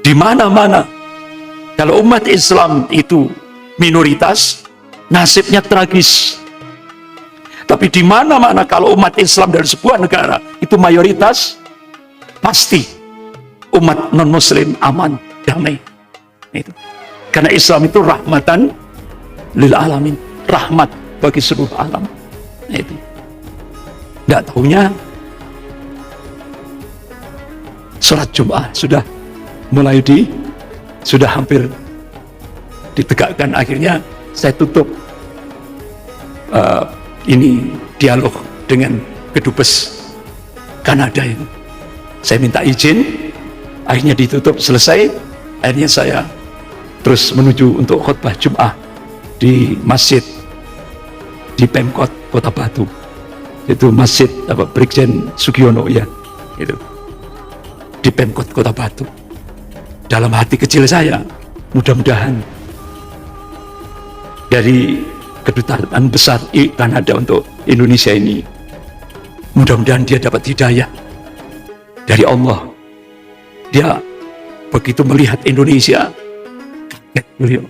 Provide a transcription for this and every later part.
Di mana-mana, kalau umat Islam itu minoritas, nasibnya tragis. Tapi di mana-mana kalau umat Islam dari sebuah negara itu mayoritas, pasti umat non-Muslim aman, damai. Itu. Karena Islam itu rahmatan lil alamin, rahmat bagi seluruh alam. Itu. Nggak tahunya sholat Jumat sudah hampir ditegakkan. Akhirnya saya tutup ini dialog dengan kedubes Kanada itu. Saya minta izin, akhirnya ditutup, selesai. Akhirnya saya terus menuju untuk khutbah Jum'ah di masjid di Pemkot Kota Batu. Itu masjid Brigjen Sugiono ya, itu di Pemkot Kota Batu. Dalam hati kecil saya, mudah-mudahan dari kedutaan besar Kanada untuk Indonesia ini, mudah-mudahan dia dapat hidayah dari Allah. Dia begitu melihat Indonesia, kaget beliau,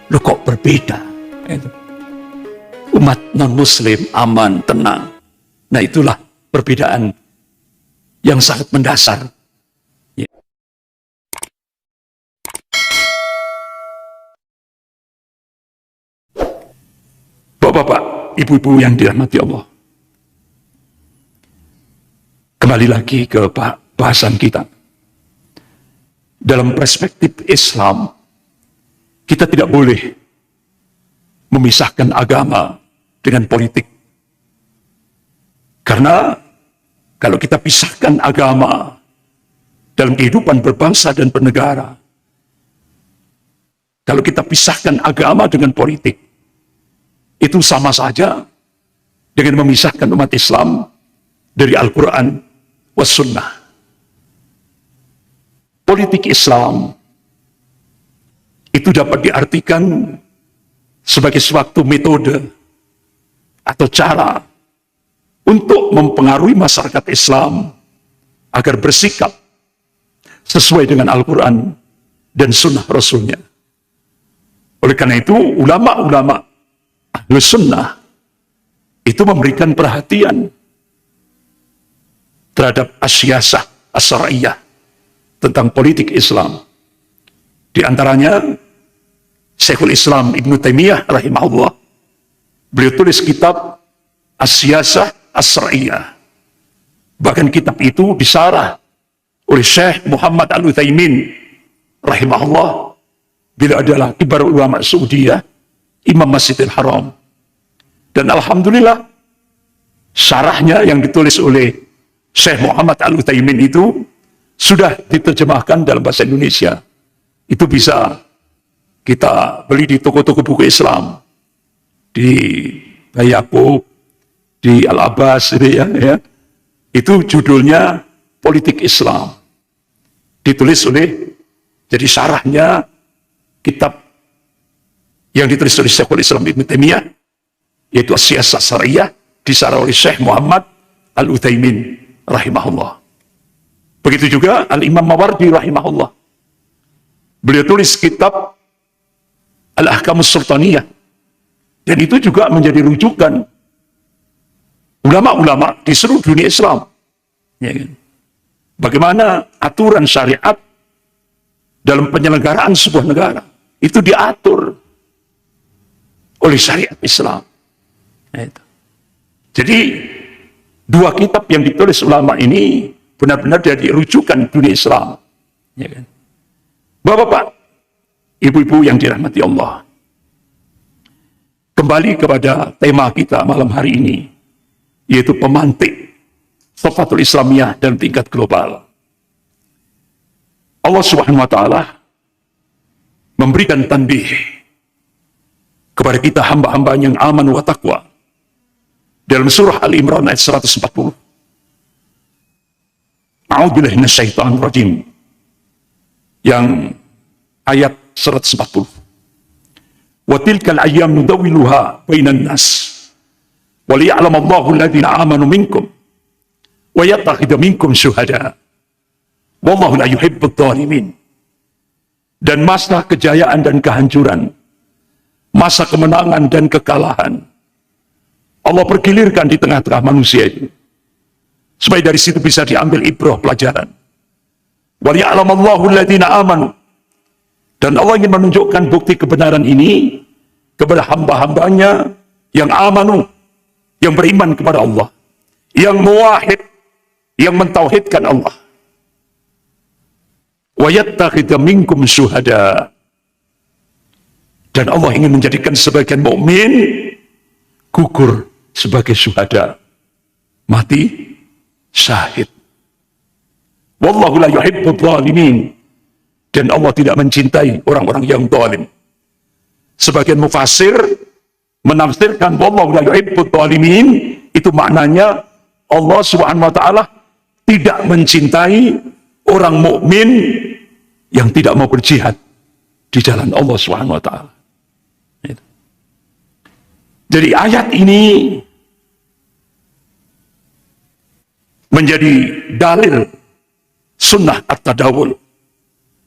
loh kok berbeda. Umat non-Muslim aman, tenang. Nah itulah perbedaan yang sangat mendasar. Ya. Bapak-bapak, ibu-ibu yang dirahmati Allah. Kembali lagi ke bahasan kita. Dalam perspektif Islam, kita tidak boleh memisahkan agama dengan politik. Karena kalau kita pisahkan agama dalam kehidupan berbangsa dan bernegara, kalau kita pisahkan agama dengan politik, itu sama saja dengan memisahkan umat Islam dari Al-Quran was Sunnah. Politik Islam itu dapat diartikan sebagai suatu metode atau cara untuk mempengaruhi masyarakat Islam agar bersikap sesuai dengan Al-Quran dan Sunnah Rasulnya. Oleh karena itu, ulama-ulama Ahlus Sunnah itu memberikan perhatian terhadap asyasah as-syar'iyyah tentang politik Islam. Di antaranya Syekhul Islam Ibnu Taimiyah rahimahullah, beliau tulis kitab As-Siyasah As-Syar'iyyah. Bahkan kitab itu disarah oleh Syekh Muhammad Al-Utsaimin rahimahullah. Beliau adalah kibar ulama Saudiyah, Imam Masjidil Haram. Dan alhamdulillah syarahnya yang ditulis oleh Syekh Muhammad Al-Utsaimin itu sudah diterjemahkan dalam bahasa Indonesia. Itu bisa kita beli di toko-toko buku Islam, di Bayakub, di Al-Abbas, ya. Itu judulnya Politik Islam. Ditulis oleh, jadi syarahnya kitab yang ditulis oleh Syekhul Islam Ibnu Taimiyah, yaitu As-Siyasah As-Syar'iyyah, disarah oleh Syekh Muhammad Al-Utsaimin rahimahullah. Begitu juga Al-Imam Mawardi rahimahullah. Beliau tulis kitab Al-Ahkamus Sultaniyah. Dan itu juga menjadi rujukan ulama-ulama di seluruh dunia Islam. Ya kan? Bagaimana aturan syariat dalam penyelenggaraan sebuah negara itu diatur oleh syariat Islam. Nah, itu. Jadi dua kitab yang ditulis ulama ini benar-benar jadi rujukan dunia Islam. Ya kan? Bapak-bapak, ibu-ibu yang dirahmati Allah, kembali kepada tema kita malam hari ini, yaitu pemantik Safatul Islamiyah dalam tingkat global. Allah Subhanahu wa Ta'ala memberikan tanbih kepada kita hamba-hamba yang aman wa taqwa dalam surah Al-Imran ayat 140. A'udzubillahi minasyaitonir rajim. Yang ayat 140. Wa tilkal ayyam nudawiluha bainan nas wa liya'lamallahu alladhina amanu minkum wa yattakhidha minkum syuhada wallahu la yuhibbudz zalimin. dan masa kejayaan dan kehancuran, masa kemenangan dan kekalahan. Allah pergilirkan di tengah-tengah manusia itu, supaya dari situ bisa diambil ibrah pelajaran. Waliya'lamallahu alladziina aamanu, dan Allah ingin menunjukkan bukti kebenaran ini kepada hamba-hambanya yang amanu, yang beriman kepada Allah, yang muwahhid, yang mentauhidkan Allah. Wa yattakhidha minkum syuhada, dan Allah ingin menjadikan sebagian mukmin gugur sebagai syuhada, mati syahid. Wallahu la yuhibbul zalimin, dan Allah tidak mencintai orang-orang yang zalim. Sebagian mufassir menafsirkan wallahu la yuhibbul zalimin, itu maknanya Allah Subhanahu wa taala tidak mencintai orang mukmin yang tidak mau berjihad di jalan Allah Subhanahu wa taala. Jadi ayat ini menjadi dalil sunnah at-tadawul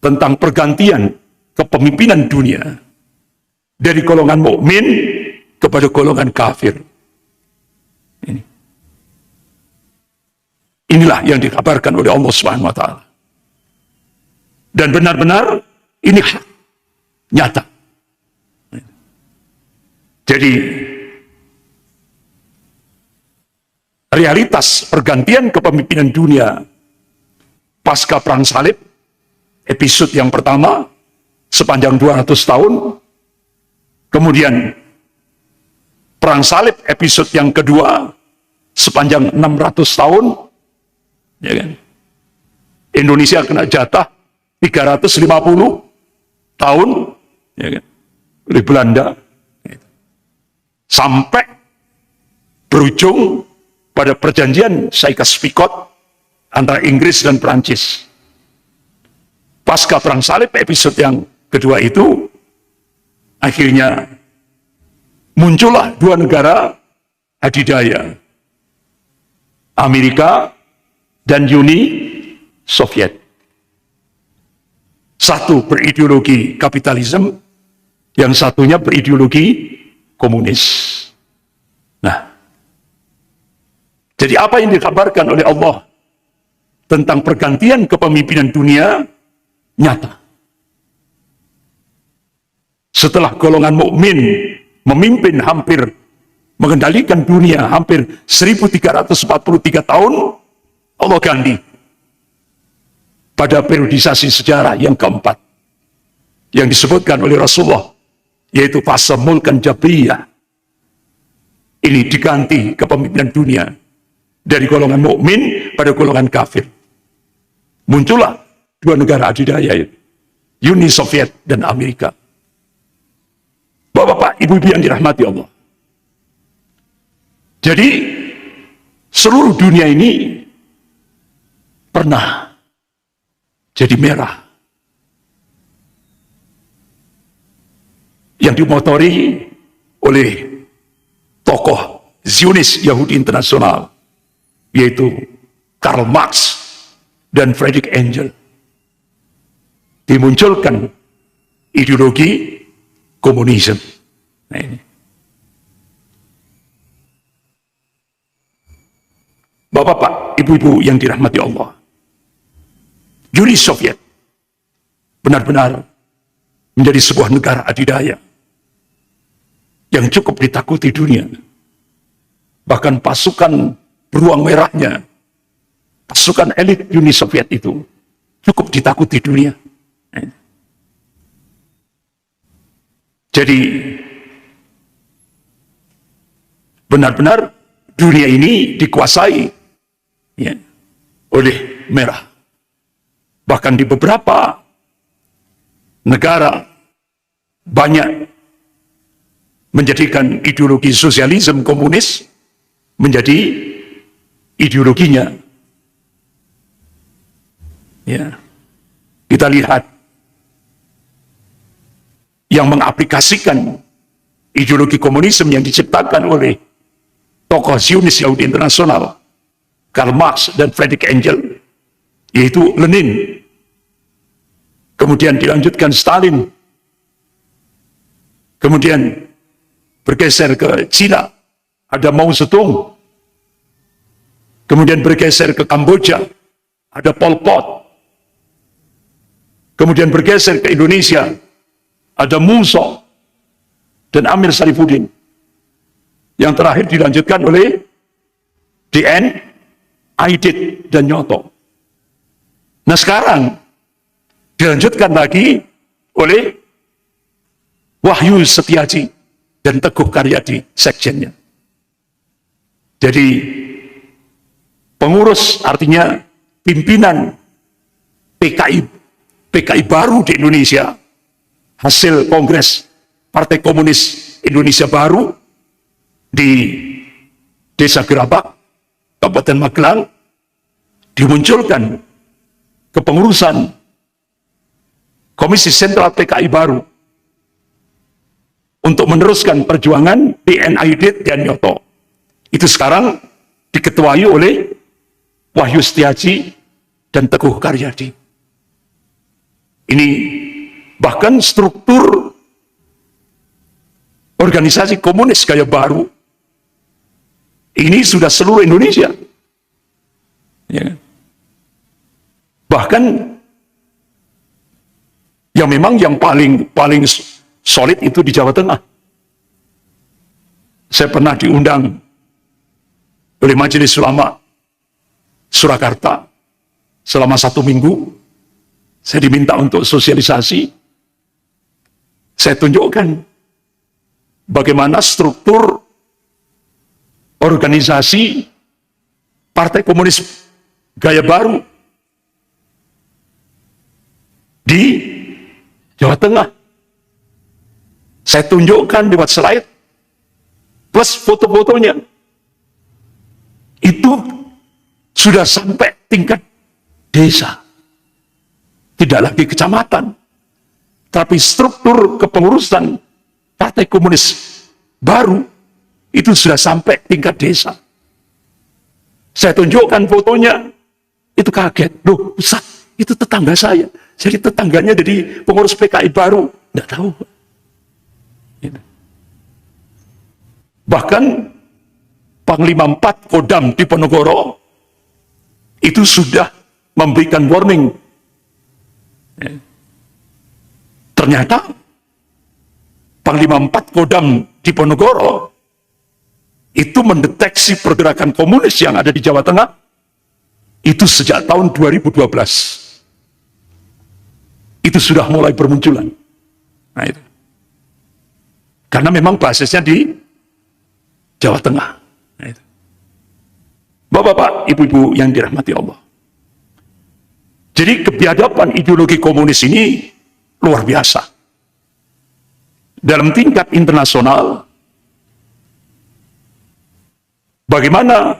tentang pergantian kepemimpinan dunia dari golongan mukmin kepada golongan kafir. Inilah yang dikabarkan oleh Allah Subhanahu wa taala. Dan benar-benar ini hak nyata. Jadi realitas pergantian kepemimpinan dunia pasca perang salib, episode yang pertama sepanjang 200 tahun, kemudian perang salib episode yang kedua sepanjang 600 tahun, ya kan? Indonesia kena jatah 350 tahun, ya kan, oleh Belanda, sampai berujung pada perjanjian Sykes-Picot antara Inggris dan Prancis. Pasca perang salib episode yang kedua itu, akhirnya muncullah dua negara adidaya, Amerika dan Uni Soviet. Satu berideologi kapitalisme, yang satunya berideologi komunis. Nah, jadi apa yang dikabarkan oleh Allah tentang pergantian kepemimpinan dunia nyata. Setelah golongan mukmin memimpin mengendalikan dunia hampir 1343 tahun, Allah ganti pada periodisasi sejarah yang keempat yang disebutkan oleh Rasulullah, yaitu fase mulkan jabriyah. Ini diganti kepemimpinan dunia dari golongan mukmin pada golongan kafir. Muncullah dua negara adidaya, Uni Soviet dan Amerika. Bapak-bapak, ibu-ibu yang dirahmati Allah. Jadi seluruh dunia ini pernah jadi merah, yang dimotori oleh tokoh Zionis Yahudi internasional, yaitu Karl Marx dan Friedrich Engels. Dimunculkan ideologi komunisme. Nah, ini. Bapak-bapak, ibu-ibu yang dirahmati Allah, Uni Soviet benar-benar menjadi sebuah negara adidaya yang cukup ditakuti dunia. Bahkan pasukan beruang merahnya, pasukan elit Uni Soviet itu cukup ditakuti dunia. Jadi benar-benar dunia ini dikuasai, ya, oleh merah. Bahkan di beberapa negara banyak menjadikan ideologi sosialisme komunis menjadi ideologinya. Ya, kita lihat yang mengaplikasikan ideologi komunisme yang diciptakan oleh tokoh Zionis Yahudi internasional, Karl Marx dan Friedrich Engels, yaitu Lenin. kemudian dilanjutkan Stalin, kemudian bergeser ke Cina, ada Mao Zedong, kemudian bergeser ke Kamboja, ada Pol Pot, kemudian bergeser ke Indonesia, ada Muso dan Amir Sarifuddin. Yang terakhir dilanjutkan oleh DN, Aidit, dan Nyoto. Nah sekarang dilanjutkan lagi oleh Wahyu Setiaji dan Teguh Karyadi, sekjennya. Jadi pengurus artinya pimpinan PKI baru di Indonesia, hasil Kongres Partai Komunis Indonesia Baru di Desa Gerabak, Kabupaten Magelang, dimunculkan kepengurusan Komisi Sentral PKI baru untuk meneruskan perjuangan DN Aidit dan Nyoto. Itu sekarang diketuai oleh Wahyu Setiaji dan Teguh Karyadi. Ini bahkan struktur organisasi komunis gaya baru ini sudah seluruh Indonesia. Ya. Bahkan yang memang yang paling solid itu di Jawa Tengah. Saya pernah diundang oleh Majelis Ulama Surakarta selama 1 minggu. Saya diminta untuk sosialisasi. Saya tunjukkan bagaimana struktur organisasi Partai Komunis Gaya Baru di Jawa Tengah. Saya tunjukkan lewat slide plus foto-fotonya. Itu sudah sampai tingkat desa. Tidak lagi kecamatan. Tapi struktur kepengurusan Partai Komunis Baru itu sudah sampai tingkat desa. Saya tunjukkan fotonya, itu kaget. Loh, Ustaz, itu tetangga saya. Jadi tetangganya jadi pengurus PKI baru. Tidak tahu. Bahkan Panglima 4 Kodam Diponegoro itu sudah memberikan warning. Ternyata Panglima 4 Kodam Diponegoro itu mendeteksi pergerakan komunis yang ada di Jawa Tengah itu sejak tahun 2012. Itu sudah mulai bermunculan. Nah itu. Karena memang basisnya di Jawa Tengah. Nah itu. Bapak-bapak, ibu-ibu yang dirahmati Allah. Jadi kebiadaban ideologi komunis ini luar biasa. Dalam tingkat internasional, bagaimana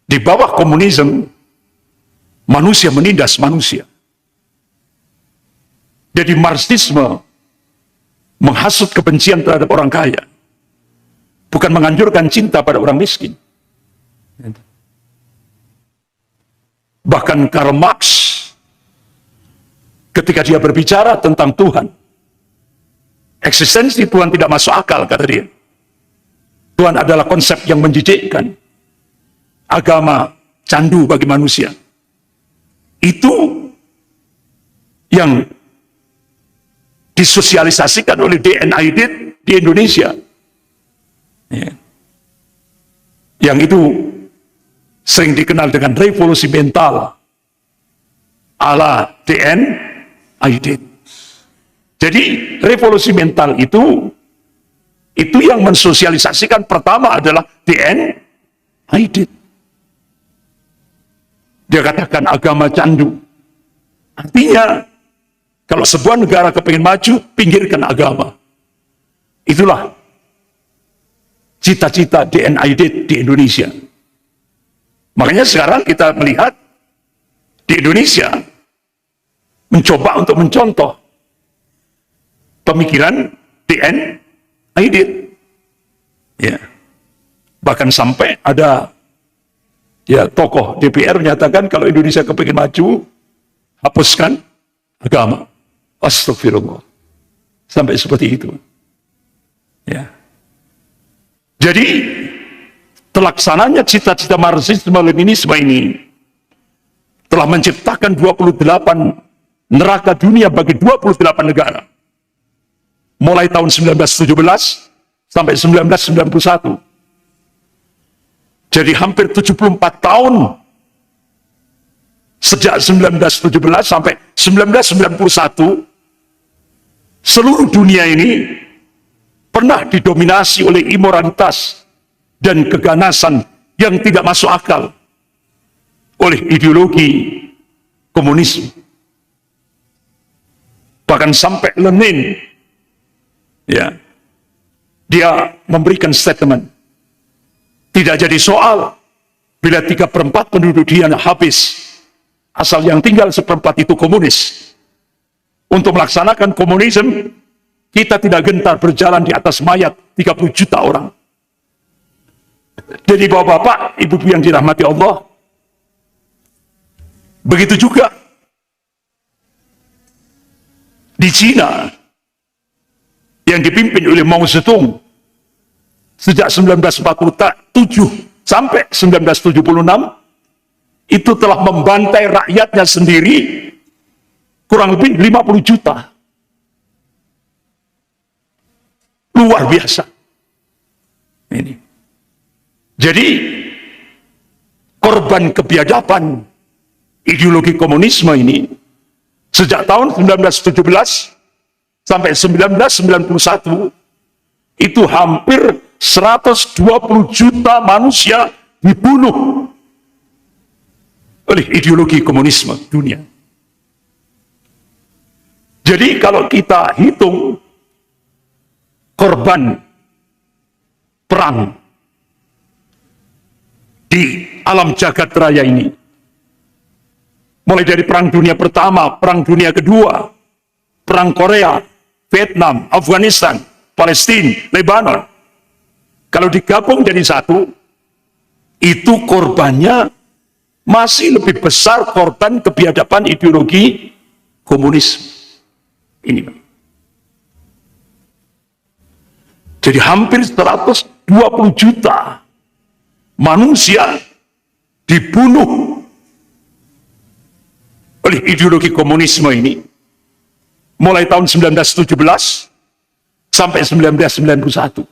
di bawah komunisme manusia menindas manusia. Jadi Marxisme menghasut kebencian terhadap orang kaya, bukan menganjurkan cinta pada orang miskin. Bahkan Karl Marx ketika dia berbicara tentang Tuhan, eksistensi Tuhan tidak masuk akal, kata dia. Tuhan adalah konsep yang menjijikkan, agama candu bagi manusia. Itu yang disosialisasikan oleh DN Aidit di Indonesia. Ya. Yang itu sering dikenal dengan revolusi mental ala DN Aidit. Jadi revolusi mental itu yang mensosialisasikan pertama adalah DN Aidit. Dia katakan agama candu. Artinya kalau sebuah negara kepingin maju, pinggirkan agama. Itulah cita-cita DN Aidit di Indonesia. Makanya sekarang kita melihat di Indonesia mencoba untuk mencontoh pemikiran DN Aidit. Ya. Bahkan sampai ada tokoh DPR menyatakan kalau Indonesia kepingin maju, hapuskan agama. Astagfirullah. Sampai seperti itu. Ya. Jadi terlaksananya cita-cita Marxisme-Leninisme ini telah menciptakan 28 neraka dunia bagi 28 negara. Mulai tahun 1917 sampai 1991. Jadi hampir 74 tahun sejak 1917 sampai 1991, seluruh dunia ini pernah didominasi oleh imoralitas dan keganasan yang tidak masuk akal oleh ideologi komunisme. Bahkan sampai Lenin, ya, dia memberikan statement, tidak jadi soal bila 3/4 penduduk dunia habis, asal yang tinggal 1/4 itu komunis. Untuk melaksanakan komunisme, kita tidak gentar berjalan di atas mayat 30 juta orang. Jadi bapak-bapak, ibu-ibu yang dirahmati Allah, begitu juga di Cina yang dipimpin oleh Mao Zedong sejak 1947 sampai 1976, itu telah membantai rakyatnya sendiri kurang lebih 50 juta. Luar biasa. Ini. Jadi korban kebiadaban ideologi komunisme ini sejak tahun 1917 sampai 1991 itu hampir 120 juta manusia dibunuh oleh ideologi komunisme dunia. Jadi kalau kita hitung korban perang di alam jagat raya ini, mulai dari Perang Dunia Pertama, Perang Dunia Kedua, Perang Korea, Vietnam, Afghanistan, Palestina, Lebanon, kalau digabung jadi satu, itu korbannya masih lebih besar korban kebiadaban ideologi komunisme ini. Jadi hampir 120 juta manusia dibunuh oleh ideologi komunisme ini mulai tahun 1917 sampai 1991.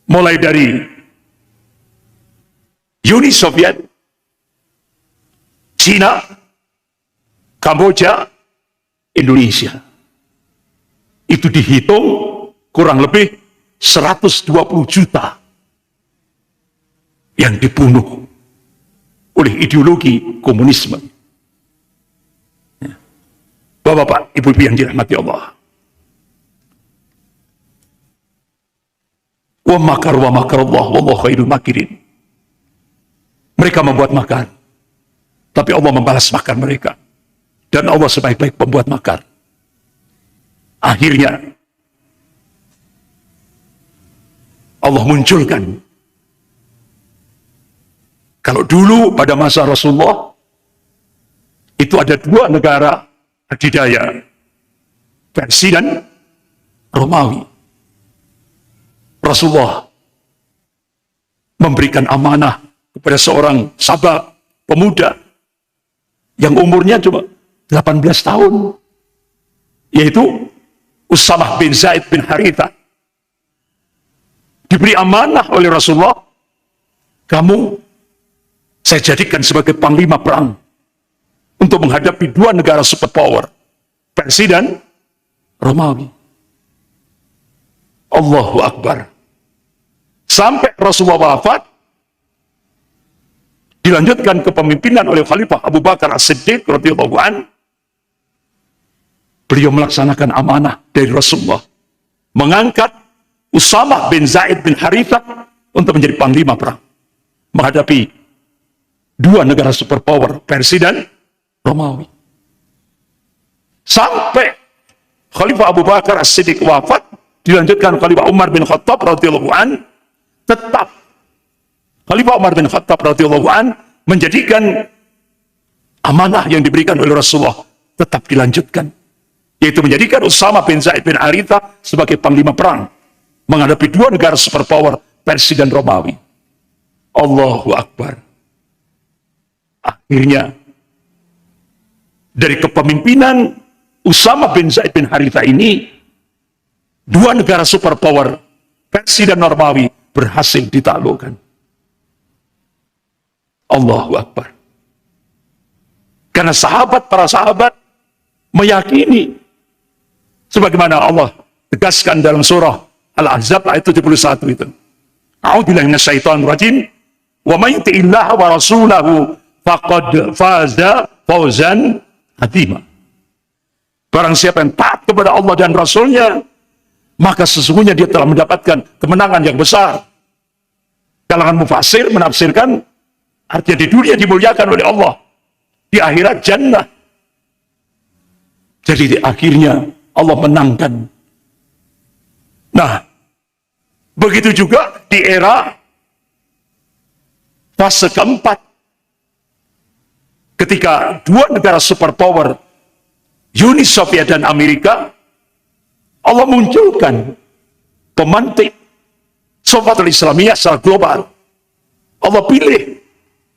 Mulai dari Uni Soviet, Cina, Kamboja, Indonesia. Itu dihitung kurang lebih 120 juta yang dibunuh oleh ideologi komunisme. Bapak-bapak, ibu-ibu yang dirahmati Allah. Wa makar Allah, wallahu khairul makirin. Mereka membuat makar, tapi Allah membalas makar mereka. Dan Allah sebaik-baik pembuat makar. Akhirnya Allah munculkan. Kalau dulu pada masa Rasulullah itu ada dua negara adidaya, Persia dan Romawi. Rasulullah memberikan amanah kepada seorang sahabat pemuda yang umurnya cuma 18 tahun, yaitu Usamah bin Zaid bin Haritha. Diberi amanah oleh Rasulullah, kamu saya jadikan sebagai panglima perang untuk menghadapi dua negara superpower, Persia dan Romawi. Allahu Akbar. Sampai Rasulullah wafat, dilanjutkan kepemimpinan oleh Khalifah Abu Bakar As-Siddiq radhiyallahu an. Beliau melaksanakan amanah dari Rasulullah, mengangkat Usamah bin Zaid bin Haritha untuk menjadi panglima perang menghadapi dua negara superpower, Persia dan Romawi. Sampai Khalifah Abu Bakar As-Siddiq wafat, dilanjutkan Khalifah Umar bin Khattab radhiyallahu an. Tetap Khalifah Umar bin Khattab radhiyallahu an menjadikan amanah yang diberikan oleh Rasulullah tetap dilanjutkan, yaitu menjadikan Usama bin Zaid bin Harithah sebagai panglima perang menghadapi dua negara superpower, Persia dan Romawi. Allahu Akbar. Akhirnya dari kepemimpinan Usama bin Zaid bin Harithah ini, dua negara superpower, Persia dan Romawi, berhasil ditaklukkan. Allahu Akbar. Karena para sahabat meyakini, sebagaimana Allah tegaskan dalam surah Al-Ahzab ayat 71 itu. A'udzubillahi minasyaitonir rajim. Wa may yuti'illaha wa rasulahu faqad faza fawzan 'azima. Barang siapa yang taat kepada Allah dan Rasulnya, maka sesungguhnya dia telah mendapatkan kemenangan yang besar. Kalangan mufasir menafsirkan, artinya di dunia dimuliakan oleh Allah, di akhirat jannah. Jadi akhirnya Allah menangkan. Nah, begitu juga di era fase keempat, ketika dua negara superpower, Uni Soviet dan Amerika, Allah munculkan pemantik Syiatul Islamiyah secara global. Allah pilih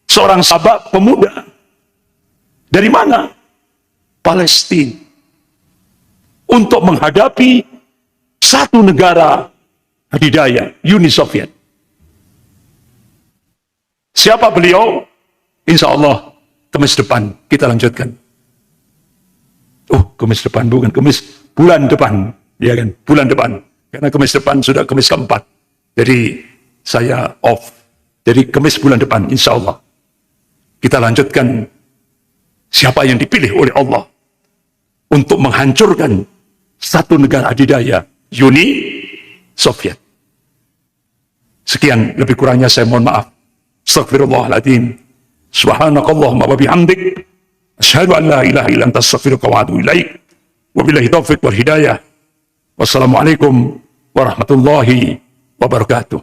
seorang sahabat pemuda. Dari mana? Palestina. Untuk menghadapi satu negara adidaya, Uni Soviet. Siapa beliau? Insya Allah Kamis depan kita lanjutkan. Kamis depan, bukan Kamis, bulan depan. Ya kan, bulan depan. Karena Kamis depan sudah Kamis keempat. Jadi saya off. Jadi Kamis bulan depan, insya Allah. Kita lanjutkan siapa yang dipilih oleh Allah untuk menghancurkan satu negara adidaya, Uni Soviet. Sekian, lebih kurangnya saya mohon maaf. Astaghfirullahaladzim. Subhanakallahumma wa bihamdik. Asyhadu an la ilaha illa anta astaghfiruka wa atubu ilaik. Wabillahi taufiq wal hidayah. Wassalamualaikum warahmatullahi wabarakatuh.